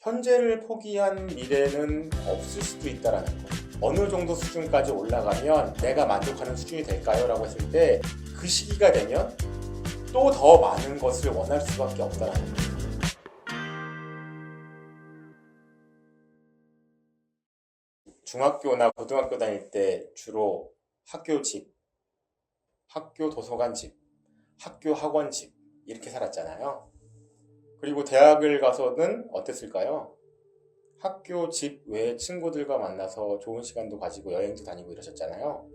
현재를 포기한 미래는 없을 수도 있다는 거. 어느 정도 수준까지 올라가면 내가 만족하는 수준이 될까요? 라고 했을 때 그 시기가 되면 또 더 많은 것을 원할 수밖에 없다는 거. 중학교나 고등학교 다닐 때 주로 학교 집, 학교 도서관 집, 학교 학원 집 이렇게 살았잖아요. 그리고 대학을 가서는 어땠을까요? 학교 집 외에 친구들과 만나서 좋은 시간도 가지고 여행도 다니고 이러셨잖아요.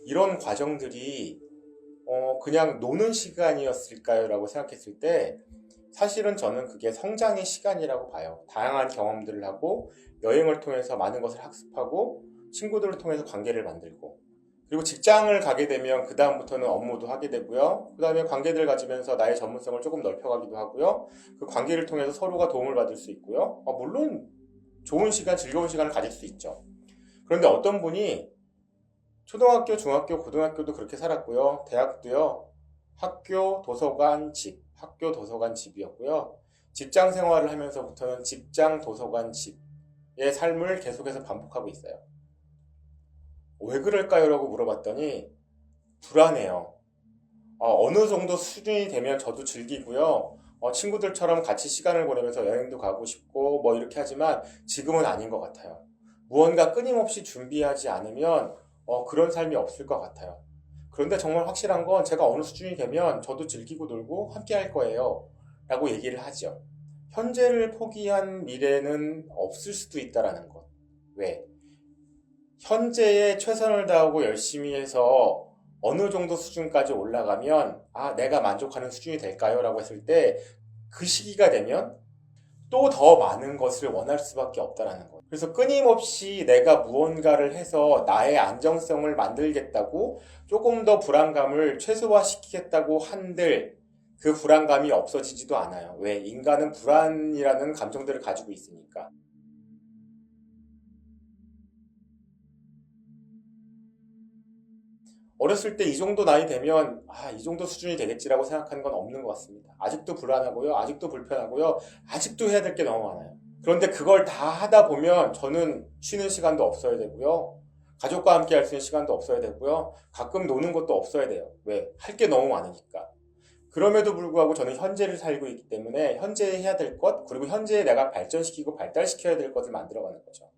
이런 과정들이 그냥 노는 시간이었을까요? 라고 생각했을 때 사실은 저는 그게 성장의 시간이라고 봐요. 다양한 경험들을 하고 여행을 통해서 많은 것을 학습하고 친구들을 통해서 관계를 만들고 그리고 직장을 가게 되면 그 다음부터는 업무도 하게 되고요. 그 다음에 관계들을 가지면서 나의 전문성을 조금 넓혀가기도 하고요. 그 관계를 통해서 서로가 도움을 받을 수 있고요. 물론 좋은 시간, 즐거운 시간을 가질 수 있죠. 그런데 어떤 분이 초등학교, 중학교, 고등학교도 그렇게 살았고요. 대학도요. 학교, 도서관, 집, 학교, 도서관, 집이었고요. 직장 생활을 하면서부터는 직장, 도서관, 집의 삶을 계속해서 반복하고 있어요. 왜 그럴까요? 라고 물어봤더니 불안해요. 어느 정도 수준이 되면 저도 즐기고요. 친구들처럼 같이 시간을 보내면서 여행도 가고 싶고 뭐 이렇게 하지만 지금은 아닌 것 같아요. 무언가 끊임없이 준비하지 않으면 그런 삶이 없을 것 같아요. 그런데 정말 확실한 건 제가 어느 수준이 되면 저도 즐기고 놀고 함께 할 거예요. 라고 얘기를 하죠. 현재를 포기한 미래는 없을 수도 있다는 것. 왜? 현재에 최선을 다하고 열심히 해서 어느 정도 수준까지 올라가면 내가 만족하는 수준이 될까요? 라고 했을 때 그 시기가 되면 또 더 많은 것을 원할 수밖에 없다는 거예요. 그래서 끊임없이 내가 무언가를 해서 나의 안정성을 만들겠다고 조금 더 불안감을 최소화시키겠다고 한들 그 불안감이 없어지지도 않아요. 왜? 인간은 불안이라는 감정들을 가지고 있으니까. 어렸을 때 이 정도 나이 되면 이 정도 수준이 되겠지라고 생각하는 건 없는 것 같습니다. 아직도 불안하고요. 아직도 불편하고요. 아직도 해야 될 게 너무 많아요. 그런데 그걸 다 하다 보면 저는 쉬는 시간도 없어야 되고요. 가족과 함께 할 수 있는 시간도 없어야 되고요. 가끔 노는 것도 없어야 돼요. 왜? 할 게 너무 많으니까. 그럼에도 불구하고 저는 현재를 살고 있기 때문에 현재에 해야 될 것, 그리고 현재에 내가 발전시키고 발달시켜야 될 것을 만들어가는 거죠.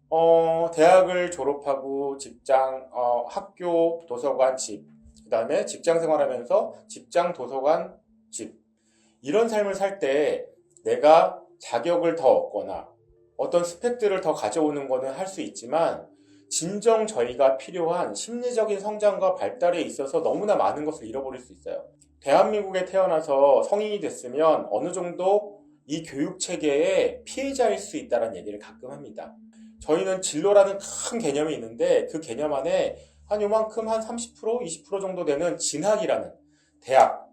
대학을 졸업하고 직장, 학교, 도서관, 집, 그 다음에 직장 생활하면서 직장, 도서관, 집. 이런 삶을 살 때 내가 자격을 더 얻거나 어떤 스펙들을 더 가져오는 거는 할 수 있지만 진정 저희가 필요한 심리적인 성장과 발달에 있어서 너무나 많은 것을 잃어버릴 수 있어요. 대한민국에 태어나서 성인이 됐으면 어느 정도 이 교육 체계의 피해자일 수 있다는 얘기를 가끔 합니다. 저희는 진로라는 큰 개념이 있는데 그 개념 안에 한 요만큼 한 30%, 20% 정도 되는 진학이라는 대학,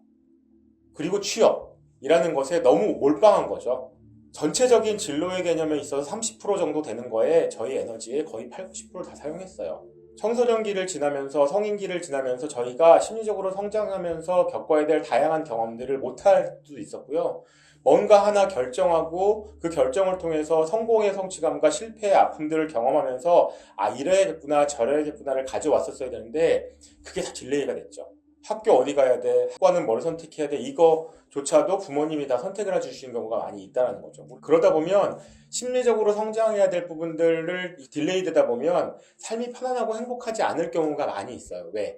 그리고 취업이라는 것에 너무 몰빵한 거죠. 전체적인 진로의 개념에 있어서 30% 정도 되는 거에 저희 에너지의 거의 8, 90%다 사용했어요. 청소년기를 지나면서 성인기를 지나면서 저희가 심리적으로 성장하면서 겪어야 될 다양한 경험들을 못할 수도 있었고요. 뭔가 하나 결정하고 그 결정을 통해서 성공의 성취감과 실패의 아픔들을 경험하면서 이래야겠구나 저래야겠구나를 가져왔었어야 되는데 그게 다 딜레이가 됐죠. 학교 어디 가야 돼? 학과는 뭘 선택해야 돼? 이거조차도 부모님이 다 선택을 해주시는 경우가 많이 있다는 거죠. 그러다 보면 심리적으로 성장해야 될 부분들을 딜레이 되다 보면 삶이 편안하고 행복하지 않을 경우가 많이 있어요. 왜?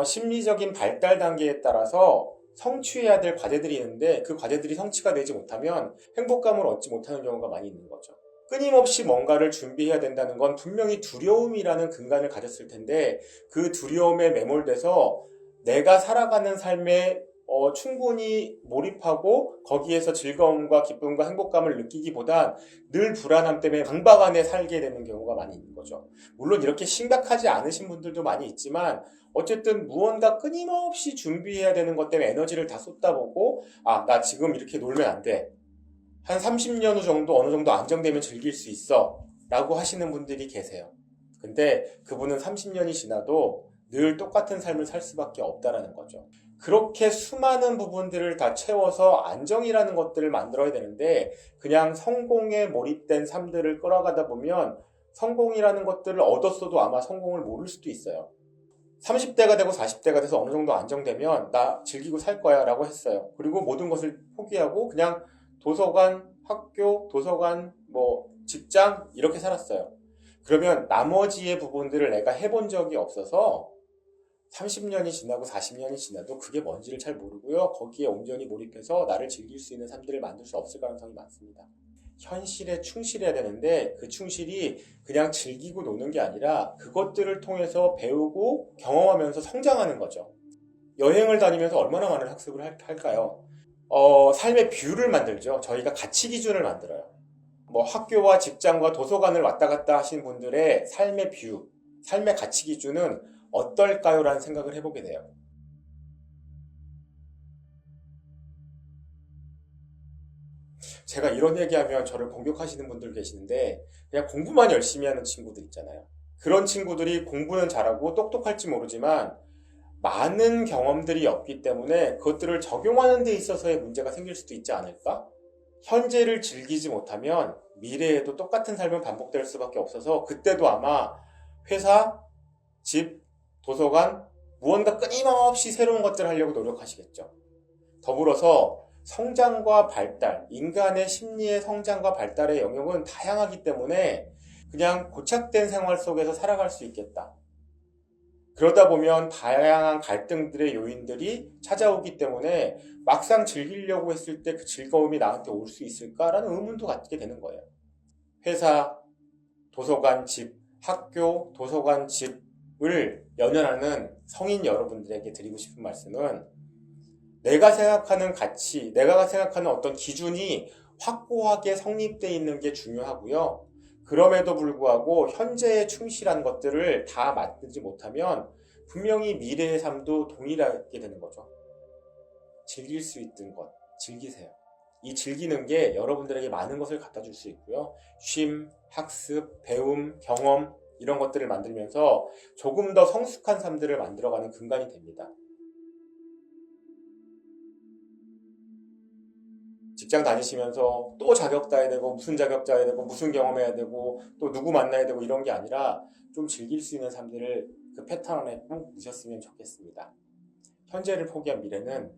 심리적인 발달 단계에 따라서 성취해야 될 과제들이 있는데 그 과제들이 성취가 되지 못하면 행복감을 얻지 못하는 경우가 많이 있는 거죠. 끊임없이 뭔가를 준비해야 된다는 건 분명히 두려움이라는 근간을 가졌을 텐데 그 두려움에 매몰돼서 내가 살아가는 삶에 충분히 몰입하고 거기에서 즐거움과 기쁨과 행복감을 느끼기보단 늘 불안함 때문에 강박 안에 살게 되는 경우가 많이 있는 거죠. 물론 이렇게 심각하지 않으신 분들도 많이 있지만 어쨌든 무언가 끊임없이 준비해야 되는 것 때문에 에너지를 다 쏟다보고 나 지금 이렇게 놀면 안 돼. 한 30년 후 정도 어느 정도 안정되면 즐길 수 있어 라고 하시는 분들이 계세요. 근데 그분은 30년이 지나도 늘 똑같은 삶을 살 수밖에 없다라는 거죠. 그렇게 수많은 부분들을 다 채워서 안정이라는 것들을 만들어야 되는데 그냥 성공에 몰입된 삶들을 끌어가다 보면 성공이라는 것들을 얻었어도 아마 성공을 모를 수도 있어요. 30대가 되고 40대가 돼서 어느 정도 안정되면 나 즐기고 살 거야 라고 했어요. 그리고 모든 것을 포기하고 그냥 도서관, 학교, 도서관, 직장 이렇게 살았어요. 그러면 나머지의 부분들을 내가 해본 적이 없어서 30년이 지나고 40년이 지나도 그게 뭔지를 잘 모르고요. 거기에 온전히 몰입해서 나를 즐길 수 있는 삶들을 만들 수 없을 가능성이 많습니다. 현실에 충실해야 되는데 그 충실이 그냥 즐기고 노는 게 아니라 그것들을 통해서 배우고 경험하면서 성장하는 거죠. 여행을 다니면서 얼마나 많은 학습을 할까요? 삶의 뷰를 만들죠. 저희가 가치 기준을 만들어요. 학교와 직장과 도서관을 왔다 갔다 하신 분들의 삶의 뷰, 삶의 가치 기준은 어떨까요? 라는 생각을 해보게 돼요. 제가 이런 얘기하면 저를 공격하시는 분들 계시는데 그냥 공부만 열심히 하는 친구들 있잖아요. 그런 친구들이 공부는 잘하고 똑똑할지 모르지만 많은 경험들이 없기 때문에 그것들을 적용하는 데 있어서의 문제가 생길 수도 있지 않을까? 현재를 즐기지 못하면 미래에도 똑같은 삶은 반복될 수밖에 없어서 그때도 아마 회사, 집, 도서관 무언가 끊임없이 새로운 것들을 하려고 노력하시겠죠. 더불어서 성장과 발달, 인간의 심리의 성장과 발달의 영역은 다양하기 때문에 그냥 고착된 생활 속에서 살아갈 수 있겠다. 그러다 보면 다양한 갈등들의 요인들이 찾아오기 때문에 막상 즐기려고 했을 때 그 즐거움이 나한테 올 수 있을까라는 의문도 갖게 되는 거예요. 회사, 도서관, 집, 학교, 도서관, 집을 연연하는 성인 여러분들에게 드리고 싶은 말씀은 내가 생각하는 가치, 내가 생각하는 어떤 기준이 확고하게 성립되어 있는 게 중요하고요. 그럼에도 불구하고 현재에 충실한 것들을 다 만들지 못하면 분명히 미래의 삶도 동일하게 되는 거죠. 즐길 수 있는 것, 즐기세요. 이 즐기는 게 여러분들에게 많은 것을 갖다 줄 수 있고요. 쉼, 학습, 배움, 경험 이런 것들을 만들면서 조금 더 성숙한 삶들을 만들어가는 근간이 됩니다. 직장 다니시면서 또 자격 따야 되고 무슨 자격 따야 되고 무슨 경험해야 되고 또 누구 만나야 되고 이런 게 아니라 좀 즐길 수 있는 삶들을 그 패턴 안에 꼭 넣으셨으면 좋겠습니다. 현재를 포기한 미래는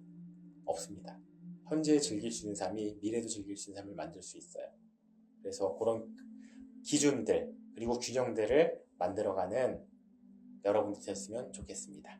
없습니다. 현재 즐길 수 있는 삶이 미래도 즐길 수 있는 삶을 만들 수 있어요. 그래서 그런 기준들 그리고 균형들을 만들어가는 여러분들 되셨으면 좋겠습니다.